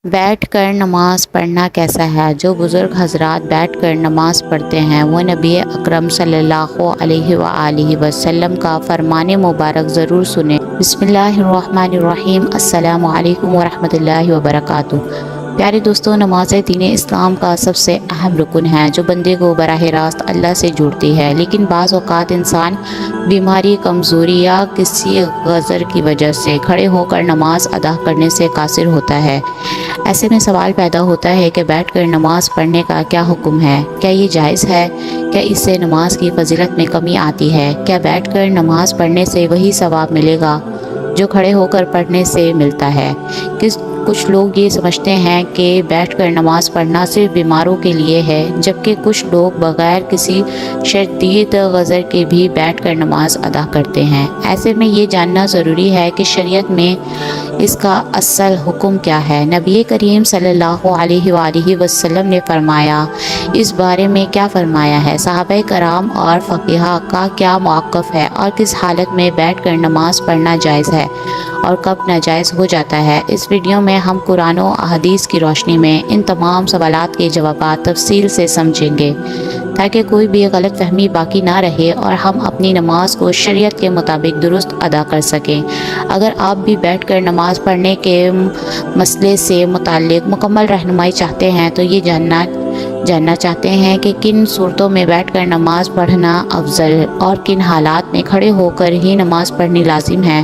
بیٹھ کر نماز پڑھنا کیسا ہے؟ جو بزرگ حضرات بیٹھ کر نماز پڑھتے ہیں وہ نبی اکرم صلی اللہ علیہ وآلہ وسلم کا فرمان مبارک ضرور سنیں۔ بسم اللہ الرحمن الرحیم۔ السلام علیکم ورحمۃ اللہ وبرکاتہ۔ پیارے دوستو، نماز دین اسلام کا سب سے اہم رکن ہے جو بندے کو براہ راست اللہ سے جوڑتی ہے، لیکن بعض اوقات انسان بیماری، کمزوری یا کسی غضر کی وجہ سے کھڑے ہو کر نماز ادا کرنے سے قاصر ہوتا ہے۔ ایسے میں سوال پیدا ہوتا ہے کہ بیٹھ کر نماز پڑھنے کا کیا حکم ہے؟ کیا یہ جائز ہے؟ کیا اس سے نماز کی فضیلت میں کمی آتی ہے؟ کیا بیٹھ کر نماز پڑھنے سے وہی ثواب ملے گا جو کھڑے ہو کر پڑھنے سے ملتا ہے؟ کچھ لوگ یہ سمجھتے ہیں کہ بیٹھ کر نماز پڑھنا صرف بیماروں کے لیے ہے، جبکہ کچھ لوگ بغیر کسی شدید غضر کے بھی بیٹھ کر نماز ادا کرتے ہیں۔ ایسے میں یہ جاننا ضروری ہے کہ شریعت میں اس کا اصل حکم کیا ہے۔ نبی کریم صلی اللہ علیہ وآلہ وسلم نے فرمایا، اس بارے میں کیا فرمایا ہے؟ صحابہ کرام اور فقہاء کا کیا موقف ہے اور کس حالت میں بیٹھ کر نماز پڑھنا جائز ہے اور کب ناجائز ہو جاتا ہے؟ اس ویڈیو میں ہم قرآن و احادیث کی روشنی میں ان تمام سوالات کے جوابات تفصیل سے سمجھیں گے تاکہ کوئی بھی غلط فہمی باقی نہ رہے اور ہم اپنی نماز کو شریعت کے مطابق درست ادا کر سکیں۔ اگر آپ بھی بیٹھ کر نماز پڑھنے کے مسئلے سے متعلق مکمل رہنمائی چاہتے ہیں تو یہ جاننا چاہتے ہیں کہ کن صورتوں میں بیٹھ کر نماز پڑھنا افضل اور کن حالات میں کھڑے ہو کر ہی نماز پڑھنی لازم ہے،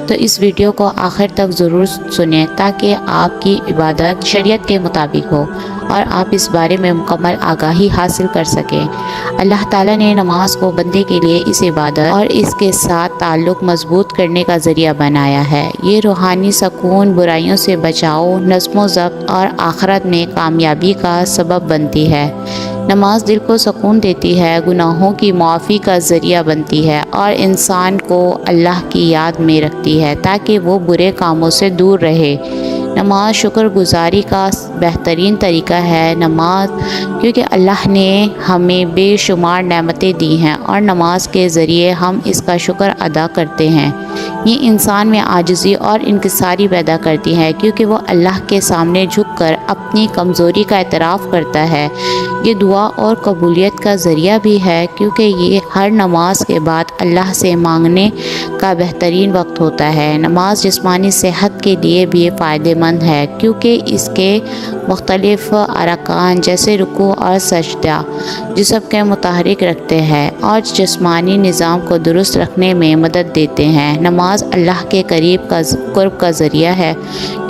تو اس ویڈیو کو آخر تک ضرور سنیں تاکہ آپ کی عبادت شریعت کے مطابق ہو اور آپ اس بارے میں مکمل آگاہی حاصل کر سکیں۔ اللہ تعالیٰ نے نماز کو بندے کے لیے اس عبادت اور اس کے ساتھ تعلق مضبوط کرنے کا ذریعہ بنایا ہے۔ یہ روحانی سکون، برائیوں سے بچاؤ، نظم و ضبط اور آخرت میں کامیابی کا سبب بنتی ہے۔ نماز دل کو سکون دیتی ہے، گناہوں کی معافی کا ذریعہ بنتی ہے اور انسان کو اللہ کی یاد میں رکھتی ہے تاکہ وہ برے کاموں سے دور رہے۔ نماز شکر گزاری کا بہترین طریقہ ہے۔ نماز کیونکہ اللہ نے ہمیں بے شمار نعمتیں دی ہیں اور نماز کے ذریعے ہم اس کا شکر ادا کرتے ہیں۔ یہ انسان میں عاجزی اور انکساری پیدا کرتی ہے کیونکہ وہ اللہ کے سامنے جھک کر اپنی کمزوری کا اعتراف کرتا ہے۔ یہ دعا اور قبولیت کا ذریعہ بھی ہے کیونکہ یہ ہر نماز کے بعد اللہ سے مانگنے کا بہترین وقت ہوتا ہے۔ نماز جسمانی صحت کے لیے بھی فائدہ مند ہے کیونکہ اس کے مختلف ارکان جیسے رکوع اور سجدہ جسم کے متحرک رکھتے ہیں اور جسمانی نظام کو درست رکھنے میں مدد دیتے ہیں۔ نماز اللہ کے قرب کا ذریعہ ہے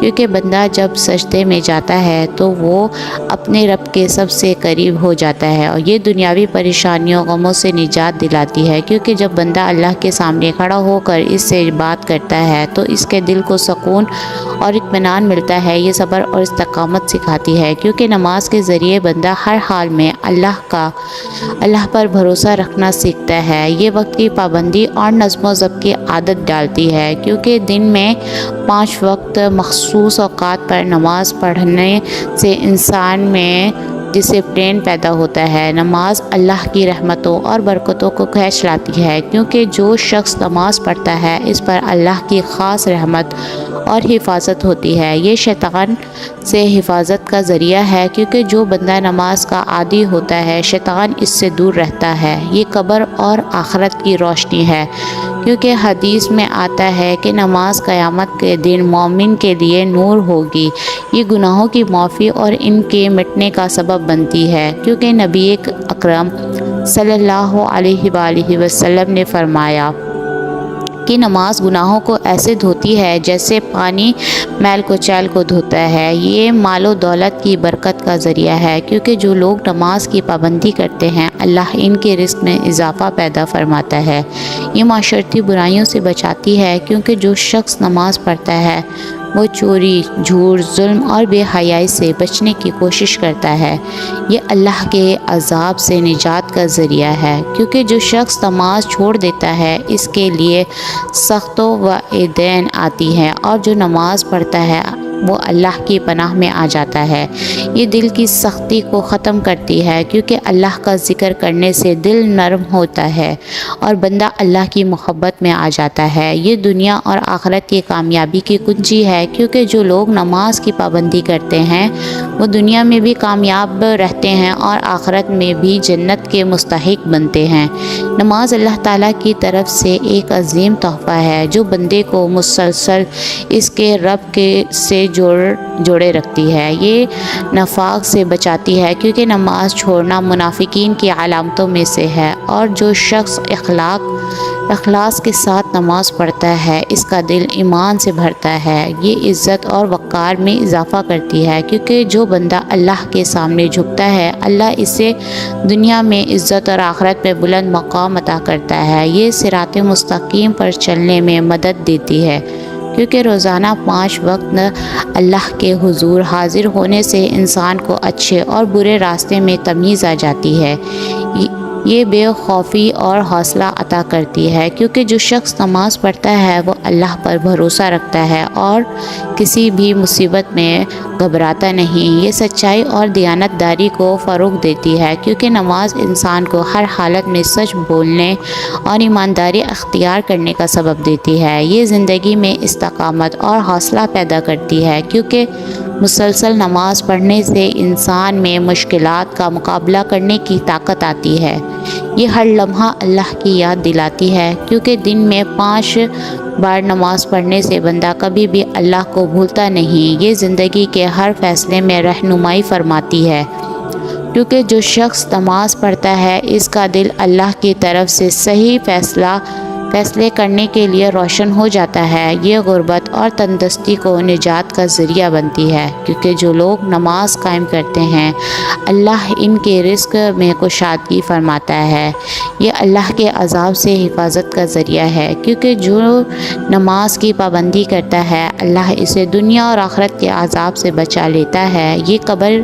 کیونکہ بندہ جب سجدے میں جاتا ہے تو وہ اپنے رب کے سب سے قریب ہو جاتا ہے اور یہ دنیاوی پریشانیوں غموں سے نجات دلاتی ہے کیونکہ جب بندہ اللہ کے سامنے کھڑا ہو کر اس سے بات کرتا ہے تو اس کے دل کو سکون اور اطمینان ملتا ہے۔ یہ صبر اور استقامت سکھاتی ہے کیونکہ نماز کے ذریعے بندہ ہر حال میں اللہ پر بھروسہ رکھنا سیکھتا ہے۔ یہ وقت کی پابندی اور نظم و ضبط کی عادت ڈالتی ہے کیونکہ دن میں 5 وقت مخصوص اوقات پر نماز پڑھنے سے انسان میں ڈسپلن پیدا ہوتا ہے۔ نماز اللہ کی رحمتوں اور برکتوں کو کھینچ لاتی ہے کیونکہ جو شخص نماز پڑھتا ہے اس پر اللہ کی خاص رحمت اور حفاظت ہوتی ہے۔ یہ شیطان سے حفاظت کا ذریعہ ہے کیونکہ جو بندہ نماز کا عادی ہوتا ہے شیطان اس سے دور رہتا ہے۔ یہ قبر اور آخرت کی روشنی ہے کیونکہ حدیث میں آتا ہے کہ نماز قیامت کے دن مومن کے لیے نور ہوگی۔ یہ گناہوں کی معافی اور ان کے مٹنے کا سبب بنتی ہے کیونکہ نبی اکرم صلی اللہ علیہ وآلہ وسلم نے فرمایا کہ نماز گناہوں کو ایسے دھوتی ہے جیسے پانی میل کچیل کو دھوتا ہے۔ یہ مال و دولت کی برکت کا ذریعہ ہے کیونکہ جو لوگ نماز کی پابندی کرتے ہیں اللہ ان کے رزق میں اضافہ پیدا فرماتا ہے۔ یہ معاشرتی برائیوں سے بچاتی ہے کیونکہ جو شخص نماز پڑھتا ہے وہ چوری، جھوٹ، ظلم اور بے حیائی سے بچنے کی کوشش کرتا ہے۔ یہ اللہ کے عذاب سے نجات کا ذریعہ ہے کیونکہ جو شخص نماز چھوڑ دیتا ہے اس کے لیے سخت وعیدیں آتی ہیں اور جو نماز پڑھتا ہے وہ اللہ کی پناہ میں آ جاتا ہے۔ یہ دل کی سختی کو ختم کرتی ہے کیونکہ اللہ کا ذکر کرنے سے دل نرم ہوتا ہے اور بندہ اللہ کی محبت میں آ جاتا ہے۔ یہ دنیا اور آخرت کی کامیابی کی کنجی ہے کیونکہ جو لوگ نماز کی پابندی کرتے ہیں وہ دنیا میں بھی کامیاب رہتے ہیں اور آخرت میں بھی جنت کے مستحق بنتے ہیں۔ نماز اللہ تعالیٰ کی طرف سے ایک عظیم تحفہ ہے جو بندے کو مسلسل اس کے رب سے جوڑے رکھتی ہے۔ یہ نفاق سے بچاتی ہے کیونکہ نماز چھوڑنا منافقین کی علامتوں میں سے ہے، اور جو شخص اخلاص کے ساتھ نماز پڑھتا ہے اس کا دل ایمان سے بھرتا ہے۔ یہ عزت اور وقار میں اضافہ کرتی ہے کیونکہ جو بندہ اللہ کے سامنے جھکتا ہے اللہ اسے دنیا میں عزت اور آخرت میں بلند مقام عطا کرتا ہے۔ یہ صراط مستقیم پر چلنے میں مدد دیتی ہے کیونکہ روزانہ 5 وقت اللہ کے حضور حاضر ہونے سے انسان کو اچھے اور برے راستے میں تمیز آ جاتی ہے۔ یہ بے خوفی اور حوصلہ عطا کرتی ہے کیونکہ جو شخص نماز پڑھتا ہے وہ اللہ پر بھروسہ رکھتا ہے اور کسی بھی مصیبت میں گھبراتا نہیں۔ یہ سچائی اور دیانت داری کو فروغ دیتی ہے کیونکہ نماز انسان کو ہر حالت میں سچ بولنے اور ایمانداری اختیار کرنے کا سبب دیتی ہے۔ یہ زندگی میں استقامت اور حوصلہ پیدا کرتی ہے کیونکہ مسلسل نماز پڑھنے سے انسان میں مشکلات کا مقابلہ کرنے کی طاقت آتی ہے۔ یہ ہر لمحہ اللہ کی یاد دلاتی ہے کیونکہ دن میں 5 بار نماز پڑھنے سے بندہ کبھی بھی اللہ کو بھولتا نہیں۔ یہ زندگی کے ہر فیصلے میں رہنمائی فرماتی ہے کیونکہ جو شخص نماز پڑھتا ہے اس کا دل اللہ کی طرف سے صحیح فیصلے کرنے کے لیے روشن ہو جاتا ہے۔ یہ غربت اور تندرستی کو نجات کا ذریعہ بنتی ہے کیونکہ جو لوگ نماز قائم کرتے ہیں اللہ ان کے رزق میں کشادگی فرماتا ہے۔ یہ اللہ کے عذاب سے حفاظت کا ذریعہ ہے کیونکہ جو نماز کی پابندی کرتا ہے اللہ اسے دنیا اور آخرت کے عذاب سے بچا لیتا ہے۔ یہ قبر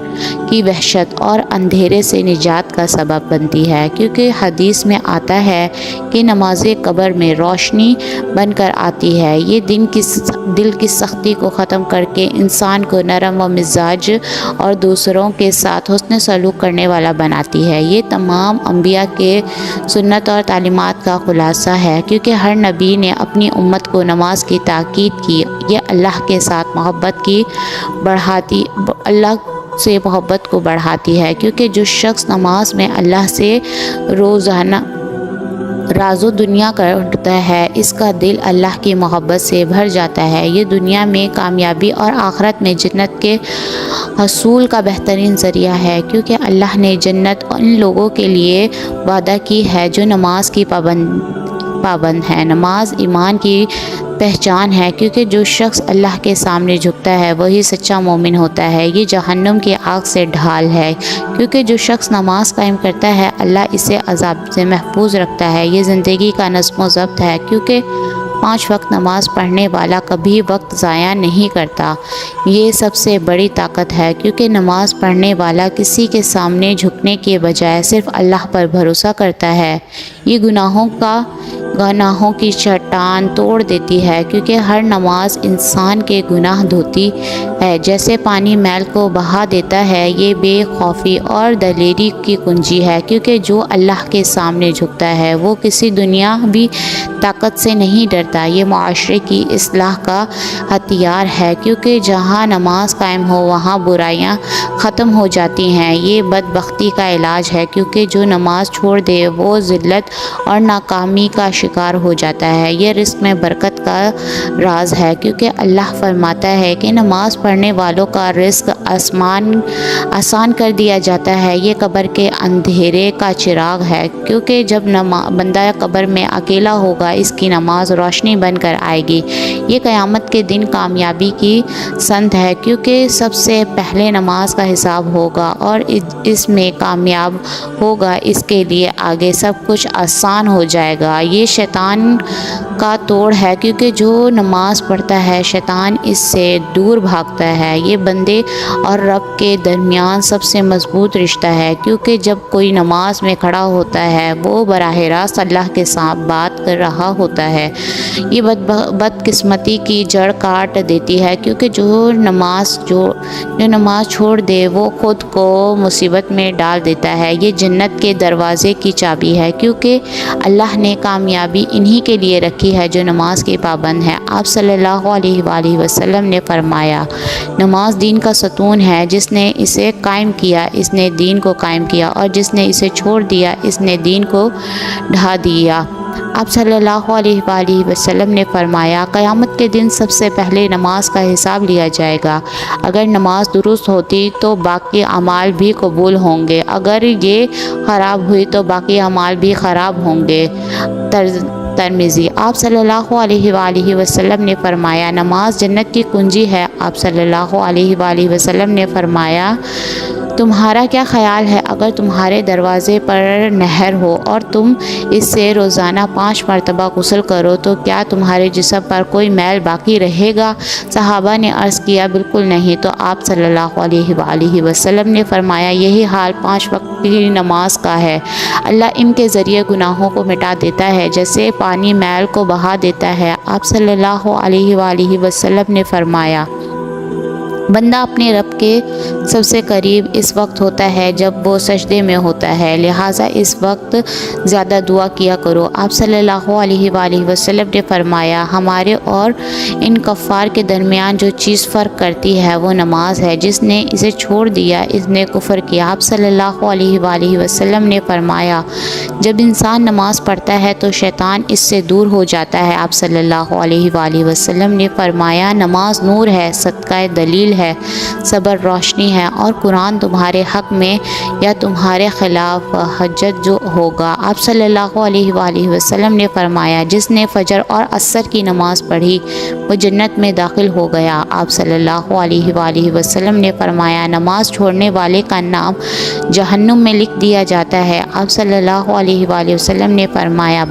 کی وحشت اور اندھیرے سے نجات کا سبب بنتی ہے کیونکہ حدیث میں آتا ہے کہ نماز قبر میں روشنی بن کر آتی ہے۔ یہ دل کی سختی کو ختم کر کے انسان کو نرم و مزاج اور دوسروں کے ساتھ حسن سلوک کرنے والا بناتی ہے۔ یہ تمام انبیاء کے سنت اور تعلیمات کا خلاصہ ہے کیونکہ ہر نبی نے اپنی امت کو نماز کی تاکید کی۔ یہ اللہ سے محبت کو بڑھاتی ہے کیونکہ جو شخص نماز میں اللہ سے روزانہ راز و دنیا کرتا ہے اس کا دل اللہ کی محبت سے بھر جاتا ہے۔ یہ دنیا میں کامیابی اور آخرت میں جنت کے حصول کا بہترین ذریعہ ہے کیونکہ اللہ نے جنت ان لوگوں کے لیے وعدہ کی ہے جو نماز کی پابند ہے۔ نماز ایمان کی پہچان ہے کیونکہ جو شخص اللہ کے سامنے جھکتا ہے وہی سچا مومن ہوتا ہے۔ یہ جہنم کی آگ سے ڈھال ہے کیونکہ جو شخص نماز قائم کرتا ہے اللہ اسے عذاب سے محفوظ رکھتا ہے۔ یہ زندگی کا نظم و ضبط ہے کیونکہ 5 وقت نماز پڑھنے والا کبھی وقت ضائع نہیں کرتا۔ یہ سب سے بڑی طاقت ہے کیونکہ نماز پڑھنے والا کسی کے سامنے جھکنے کے بجائے صرف اللہ پر بھروسہ کرتا ہے۔ یہ گناہوں کی چٹان توڑ دیتی ہے کیونکہ ہر نماز انسان کے گناہ دھوتی ہے جیسے پانی میل کو بہا دیتا ہے۔ یہ بے خوفی اور دلیری کی کنجی ہے کیونکہ جو اللہ کے سامنے جھکتا ہے وہ کسی دنیاوی طاقت سے نہیں ڈرتا۔ یہ معاشرے کی اصلاح کا ہتھیار ہے کیونکہ جہاں نماز قائم ہو وہاں برائیاں ختم ہو جاتی ہیں۔ یہ بدبختی کا علاج ہے کیونکہ جو نماز چھوڑ دے وہ ذلت اور ناکامی کا شکار ہو جاتا ہے۔ یہ رزق میں برکت کا راز ہے کیونکہ اللہ فرماتا ہے کہ نماز پڑھنے والوں کا رزق آسان کر دیا جاتا ہے۔ یہ قبر کے اندھیرے کا چراغ ہے کیونکہ جب بندہ قبر میں اکیلا ہوگا اس کی نماز روشنی بن کر آئے گی۔ یہ قیامت کے دن کامیابی کی سند ہے کیونکہ سب سے پہلے نماز کا حساب ہوگا اور اس میں کامیاب ہوگا اس کے لیے آگے سب کچھ آسان ہو جائے گا۔ یہ شیطان کا توڑ ہے کیونکہ جو نماز پڑھتا ہے شیطان اس سے دور بھاگتا ہے۔ یہ بندے اور رب کے درمیان سب سے مضبوط رشتہ ہے کیونکہ جب کوئی نماز میں کھڑا ہوتا ہے وہ براہ راست اللہ کے ساتھ بات کر رہا ہوتا ہے یہ بدقسمتی کی جڑ کاٹ دیتی ہے، کیونکہ جو نماز چھوڑ دے وہ خود کو مصیبت میں ڈال دیتا ہے۔ یہ جنت کے دروازے کی چابی ہے، کیونکہ اللہ نے کامیابی انہی کے لیے رکھی ہے جو نماز کے پابند ہیں۔ آپ صلی اللہ علیہ وآلہ وسلم نے فرمایا، نماز دین کا ستون ہے، جس نے اسے قائم کیا اس نے دین کو قائم کیا، اور جس نے اسے چھوڑ دیا اس نے دین کو ڈھا دیا۔ آپ صلی اللہ علیہ وآلہ وسلم نے فرمایا، قیامت کے دن سب سے پہلے نماز کا حساب لیا جائے گا۔ اگر نماز درست ہوتی تو باقی اعمال بھی قبول ہوں گے، اگر یہ خراب ہوئی تو باقی اعمال بھی خراب ہوں گے۔ ترمذی۔ آپ صلی اللہ علیہ وآلہ وسلم نے فرمایا، نماز جنت کی کنجی ہے۔ آپ صلی اللہ علیہ وآلہ وسلم نے فرمایا، تمہارا کیا خیال ہے اگر تمہارے دروازے پر نہر ہو اور تم اس سے روزانہ 5 مرتبہ غسل کرو تو کیا تمہارے جسم پر کوئی میل باقی رہے گا؟ صحابہ نے عرض کیا، بالکل نہیں۔ تو آپ صلی اللہ علیہ وآلہ وسلم نے فرمایا، یہی حال 5 وقت کی نماز کا ہے۔ اللہ ان کے ذریعے گناہوں کو مٹا دیتا ہے جیسے پانی میل کو بہا دیتا ہے۔ آپ صلی اللہ علیہ وآلہ وسلم نے فرمایا، بندہ اپنے رب کے سب سے قریب اس وقت ہوتا ہے جب وہ سجدے میں ہوتا ہے، لہٰذا اس وقت زیادہ دعا کیا کرو۔ آپ صلی اللہ علیہ وآلہ وسلم نے فرمایا، ہمارے اور ان کفار کے درمیان جو چیز فرق کرتی ہے وہ نماز ہے، جس نے اسے چھوڑ دیا اس نے کفر کیا۔ آپ صلی اللہ علیہ وآلہ وسلم نے فرمایا، جب انسان نماز پڑھتا ہے تو شیطان اس سے دور ہو جاتا ہے۔ آپ صلی اللہ علیہ وآلہ وسلم نے فرمایا، نماز نور ہے، صدقہ دلیل ہے، صبر روشنی ہے، اور قرآن تمہارے حق میں یا تمہارے خلاف حجت جو ہوگا۔ آپ صلی اللہ علیہ وآلہ وسلم نے فرمایا، جس نے فجر اور عصر کی نماز پڑھی وہ جنت میں داخل ہو گیا۔ آپ صلی اللہ علیہ وآلہ وسلم نے فرمایا، نماز چھوڑنے والے کا نام جہنم میں لکھ دیا جاتا ہے۔ آپ صلی اللہ علیہ وآلہ وسلم نے فرمایا،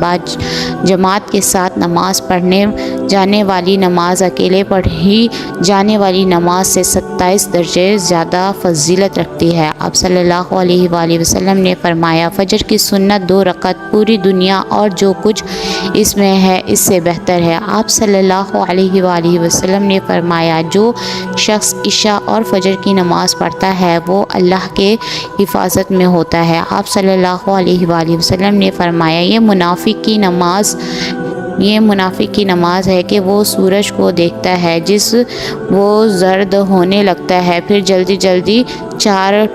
جماعت کے ساتھ نماز پڑھنے جانے والی نماز اکیلے پڑھی جانے والی نماز سے 27 درجے زیادہ فضیلت رکھتی ہے۔ آپ صلی اللہ علیہ وآلہ وسلم نے فرمایا، فجر کی سنت 2 رکعت پوری دنیا اور جو کچھ اس میں ہے اس سے بہتر ہے۔ آپ صلی اللہ علیہ وآلہ وسلم نے فرمایا، جو شخص عشاء اور فجر کی نماز پڑھتا ہے وہ اللہ کے حفاظت میں ہوتا ہے۔ آپ صلی اللہ علیہ وآلہ وسلم نے فرمایا، یہ منافق کی نماز ہے کہ وہ سورج کو دیکھتا ہے جس وہ زرد ہونے لگتا ہے، پھر جلدی 4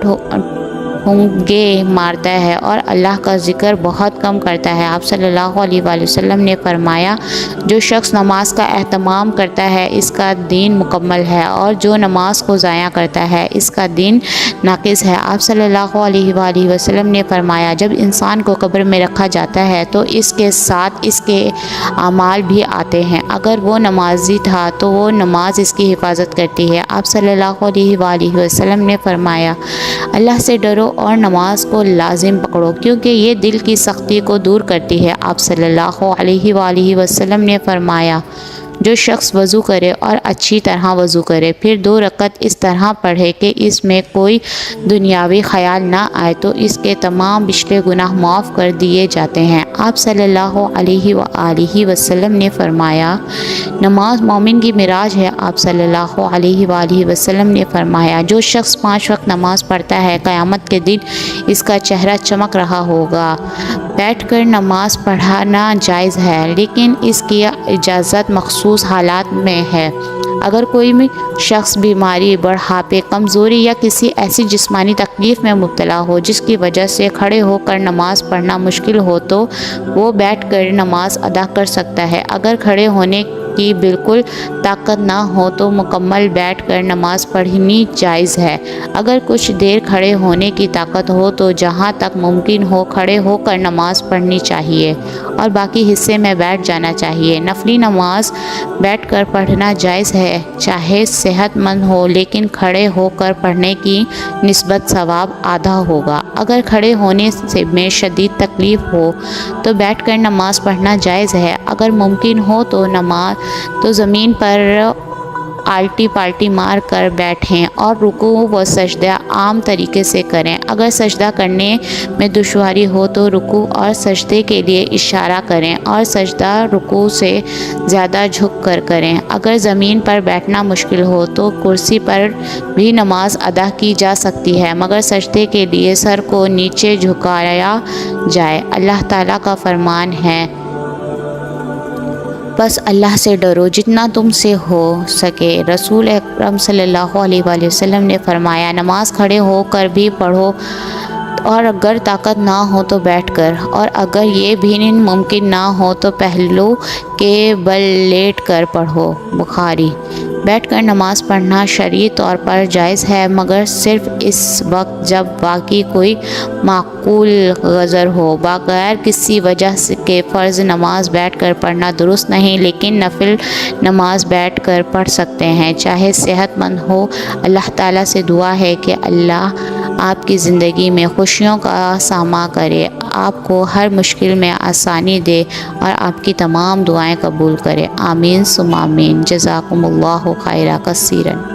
ٹھونگے مارتا ہے اور اللہ کا ذکر بہت کم کرتا ہے۔ آپ صلی اللہ علیہ وآلہ وسلم نے فرمایا، جو شخص نماز کا اہتمام کرتا ہے اس کا دین مکمل ہے، اور جو نماز کو ضائع کرتا ہے اس کا دین ناقص ہے۔ آپ صلی اللہ علیہ وآلہ وسلم نے فرمایا، جب انسان کو قبر میں رکھا جاتا ہے تو اس کے ساتھ اس کے اعمال بھی آتے ہیں۔ اگر وہ نمازی تھا تو وہ نماز اس کی حفاظت کرتی ہے۔ آپ صلی اللہ علیہ وآلہ وسلم نے فرمایا، اللہ سے ڈرو اور نماز کو لازم پکڑو، کیونکہ یہ دل کی سختی کو دور کرتی ہے۔ آپ صلی اللہ علیہ وآلہ وسلم نے فرمایا، جو شخص وضو کرے اور اچھی طرح وضو کرے، پھر 2 رکعت اس طرح پڑھے کہ اس میں کوئی دنیاوی خیال نہ آئے، تو اس کے تمام پچھلے گناہ معاف کر دیے جاتے ہیں۔ آپ صلی اللہ علیہ وآلہ وسلم نے فرمایا، نماز مومن کی معراج ہے۔ آپ صلی اللہ علیہ وآلہ وسلم نے فرمایا، جو شخص 5 وقت نماز پڑھتا ہے قیامت کے دن اس کا چہرہ چمک رہا ہوگا۔ بیٹھ کر نماز پڑھنا جائز ہے، لیکن اس کی اجازت مخصوص حالات میں ہے۔ اگر کوئی شخص بیماری، بڑھاپے، کمزوری یا کسی ایسی جسمانی تکلیف میں مبتلا ہو جس کی وجہ سے کھڑے ہو کر نماز پڑھنا مشکل ہو تو وہ بیٹھ کر نماز ادا کر سکتا ہے۔ اگر کھڑے ہونے کی بالکل طاقت نہ ہو تو مکمل بیٹھ کر نماز پڑھنی جائز ہے۔ اگر کچھ دیر کھڑے ہونے کی طاقت ہو تو جہاں تک ممکن ہو کھڑے ہو کر نماز پڑھنی چاہیے اور باقی حصے میں بیٹھ جانا چاہیے۔ نفلی نماز بیٹھ کر پڑھنا جائز ہے، چاہے صحت مند ہو، لیکن کھڑے ہو کر پڑھنے کی نسبت ثواب آدھا ہوگا۔ اگر کھڑے ہونے میں شدید تکلیف ہو تو بیٹھ کر نماز پڑھنا جائز ہے۔ اگر ممکن ہو تو زمین پر آلٹی پالٹی مار کر بیٹھیں اور رکوع و سجدہ عام طریقے سے کریں۔ اگر سجدہ کرنے میں دشواری ہو تو رکوع اور سجدے کے لیے اشارہ کریں اور سجدہ رکوع سے زیادہ جھک کر کریں۔ اگر زمین پر بیٹھنا مشکل ہو تو کرسی پر بھی نماز ادا کی جا سکتی ہے، مگر سجدے کے لیے سر کو نیچے جھکایا جائے۔ اللہ تعالیٰ کا فرمان ہے، بس اللہ سے ڈرو جتنا تم سے ہو سکے۔ رسول اکرم صلی اللہ علیہ وآلہ وسلم نے فرمایا، نماز کھڑے ہو کر بھی پڑھو اور اگر طاقت نہ ہو تو بیٹھ کر، اور اگر یہ بھی ممکن نہ ہو تو پہلو کے بل لیٹ کر پڑھو۔ بخاری۔ بیٹھ کر نماز پڑھنا شرعی طور پر جائز ہے، مگر صرف اس وقت جب واقعی کوئی معقول عذر ہو۔ بغیر کسی وجہ کے فرض نماز بیٹھ کر پڑھنا درست نہیں، لیکن نفل نماز بیٹھ کر پڑھ سکتے ہیں، چاہے صحت مند ہو۔ اللہ تعالیٰ سے دعا ہے کہ اللہ آپ کی زندگی میں خوشیوں کا ساماں کرے، آپ کو ہر مشکل میں آسانی دے اور آپ کی تمام دعائیں قبول کرے۔ آمین ثم آمین۔ جزاکم اللہ خیرا کثیرا۔